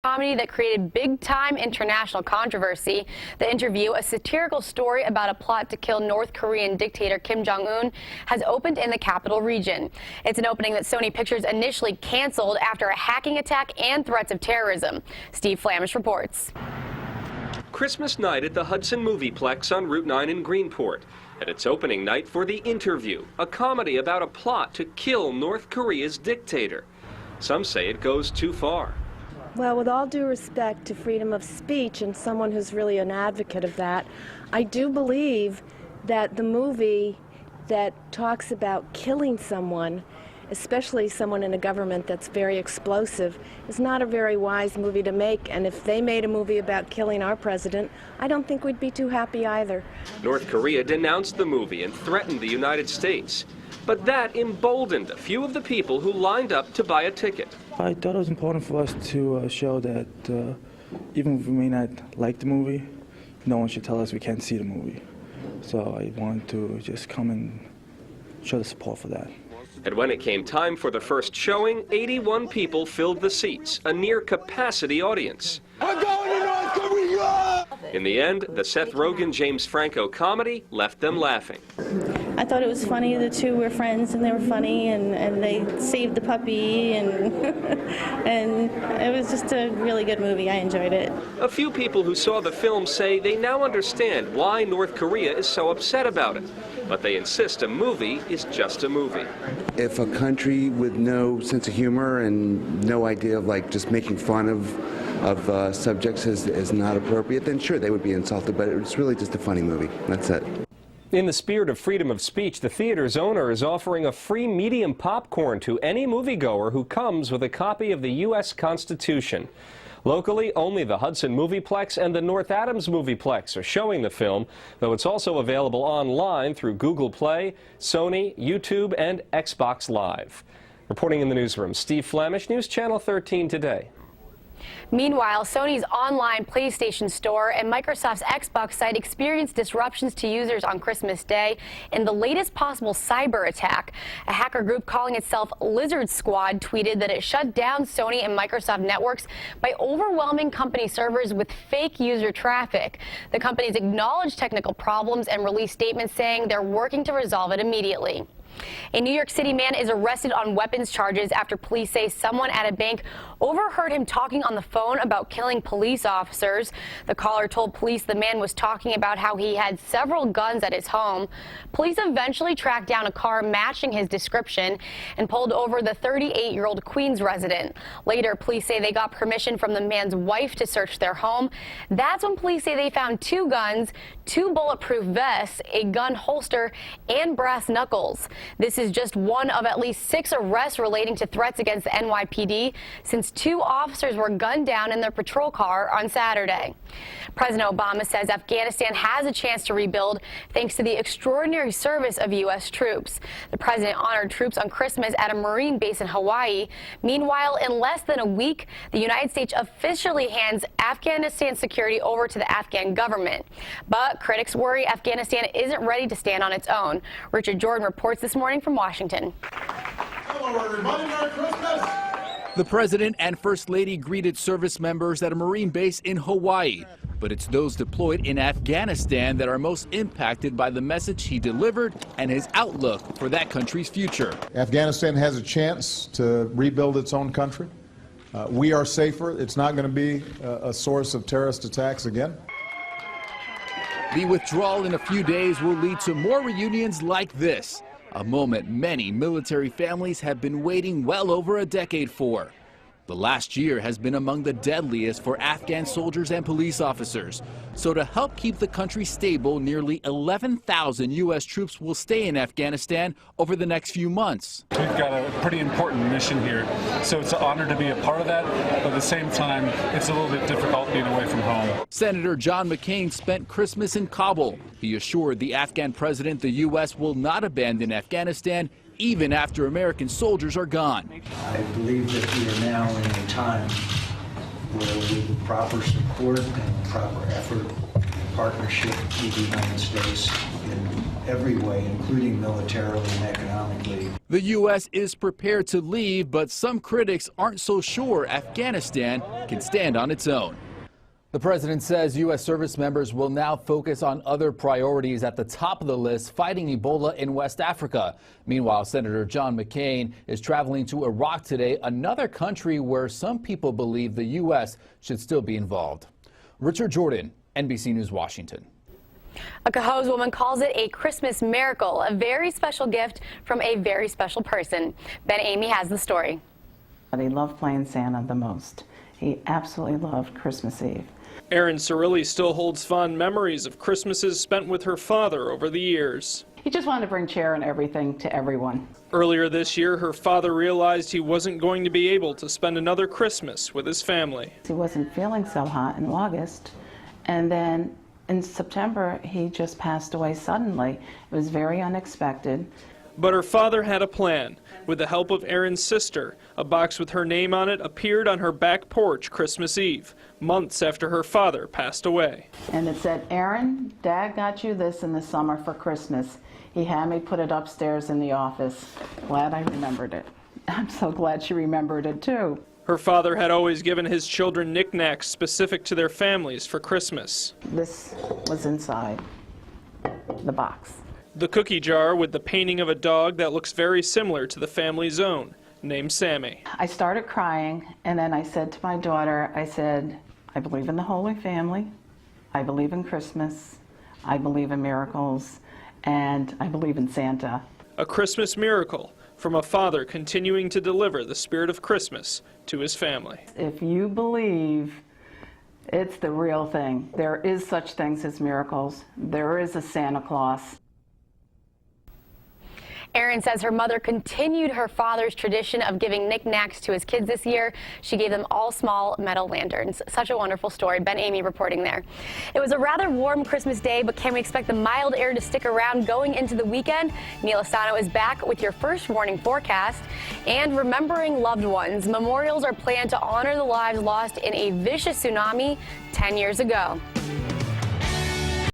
Comedy that created big-time international controversy. The Interview, a satirical story about a plot to kill North Korean dictator Kim Jong-un, has opened in the capital region. It's an opening that Sony Pictures initially canceled after a hacking attack and threats of terrorism. Steve Flamish reports. Christmas night at the Hudson Movieplex on Route 9 in Greenport. And its opening night for The Interview, a comedy about a plot to kill North Korea's dictator. Some say it goes too far. Well, with all due respect to freedom of speech and someone who's really an advocate of that, I do believe that the movie that talks about killing someone, especially someone in a government that's very explosive, is not a very wise movie to make. And if they made a movie about killing our president, I don't think we'd be too happy either. North Korea denounced the movie and threatened the United States. But that emboldened a few of the people who lined up to buy a ticket. I thought it was important for us to show that even if we may not like the movie, no one should tell us we can't see the movie. So I wanted to just come and show the support for that. And when it came time for the first showing, 81 people filled the seats, a near-capacity audience. I'm going to North Korea! In the end, the Seth Rogen-James Franco comedy left them laughing. I thought it was funny. The two were friends and they were funny, and they saved the puppy, and and it was just a really good movie. I enjoyed it. A few people who saw the film say they now understand why North Korea is so upset about it. But they insist a movie is just a movie. If a country with no sense of humor and no idea of like just making fun of subjects is not appropriate, then sure, they would be insulted, but it's really just a funny movie. That's it. In the spirit of freedom of speech, the theater's owner is offering a free medium popcorn to any moviegoer who comes with a copy of the U.S. Constitution. Locally, only the Hudson Movieplex and the North Adams Movieplex are showing the film, though it's also available online through Google Play, Sony, YouTube, and Xbox Live. Reporting in the newsroom, Steve Flamish, News Channel 13 Today. Meanwhile, Sony's online PlayStation Store and Microsoft's Xbox site experienced disruptions to users on Christmas Day in the latest possible cyber attack. A hacker group calling itself Lizard Squad tweeted that it shut down Sony and Microsoft networks by overwhelming company servers with fake user traffic. The companies acknowledged technical problems and released statements saying they're working to resolve it immediately. A New York City man is arrested on weapons charges after police say someone at a bank overheard him talking on the phone about killing police officers. The caller told police the man was talking about how he had several guns at his home. Police eventually tracked down a car matching his description and pulled over the 38-year-old Queens resident. Later, police say they got permission from the man's wife to search their home. That's when police say they found 2 guns, 2 bulletproof vests, a gun holster, and brass knuckles. This is just one of at least 6 arrests relating to threats against the NYPD since 2 officers were gunned down in their patrol car on Saturday. President Obama says Afghanistan has a chance to rebuild thanks to the extraordinary service of U.S. troops. The president honored troops on Christmas at a Marine base in Hawaii. Meanwhile, in less than a week, the United States officially hands Afghanistan security over to the Afghan government. But critics worry Afghanistan isn't ready to stand on its own. Richard Jordan reports this morning from Washington. Hello, everybody. Merry Christmas. The president and first lady greeted service members at a Marine base in Hawaii. But it's those deployed in Afghanistan that are most impacted by the message he delivered and his outlook for that country's future. Afghanistan has a chance to rebuild its own country. We are safer. It's not going to be a source of terrorist attacks again. The withdrawal in a few days will lead to more reunions like this, a moment many military families have been waiting well over a decade for. The last year has been among the deadliest for Afghan soldiers and police officers. So to help keep the country stable, nearly 11,000 U.S. troops will stay in Afghanistan over the next few months. We've got a pretty important mission here, so it's an honor to be a part of that, but at the same time, it's a little bit difficult being away from home. Senator John McCain spent Christmas in Kabul. He assured the Afghan president the U.S. will not abandon Afghanistan even after American soldiers are gone. I believe that we are now in a time where with proper support and proper effort, partnership with the United States in every way, including militarily and economically. The U.S. is prepared to leave, but some critics aren't so sure Afghanistan can stand on its own. The president says U.S. service members will now focus on other priorities at the top of the list, fighting Ebola in West Africa. Meanwhile, Senator John McCain is traveling to Iraq today, another country where some people believe the U.S. should still be involved. Richard Jordan, NBC News, Washington. A Cohoes woman calls it a Christmas miracle, a very special gift from a very special person. Ben Amy has the story. He loved playing Santa the most. He absolutely loved Christmas Eve. Erin Cirilli still holds fond memories of Christmases spent with her father over the years. He just wanted to bring cheer and everything to everyone. Earlier this year, her father realized he wasn't going to be able to spend another Christmas with his family. He wasn't feeling so hot in August, and then in September, he just passed away suddenly. It was very unexpected. But her father had a plan. With the help of Erin's sister, a box with her name on it appeared on her back porch Christmas Eve, months after her father passed away. And it said, "Erin, Dad got you this in the summer for Christmas. He had me put it upstairs in the office." Glad I remembered it. I'm so glad she remembered it too. Her father had always given his children knickknacks specific to their families for Christmas. This was inside the box. The cookie jar with the painting of a dog that looks very similar to the family's own, named Sammy. I started crying, and then I said to my daughter, I said, "I believe in the Holy Family, I believe in Christmas, I believe in miracles, and I believe in Santa." A Christmas miracle from a father continuing to deliver the spirit of Christmas to his family. If you believe, it's the real thing. There is such things as miracles. There is a Santa Claus. Erin says her mother continued her father's tradition of giving knickknacks to his kids this year. She gave them all small metal lanterns. Such a wonderful story. Ben Amy reporting there. It was a rather warm Christmas day, but can we expect the mild air to stick around going into the weekend? Neil Asano is back with your first warning forecast. And remembering loved ones, memorials are planned to honor the lives lost in a vicious tsunami 10 years ago.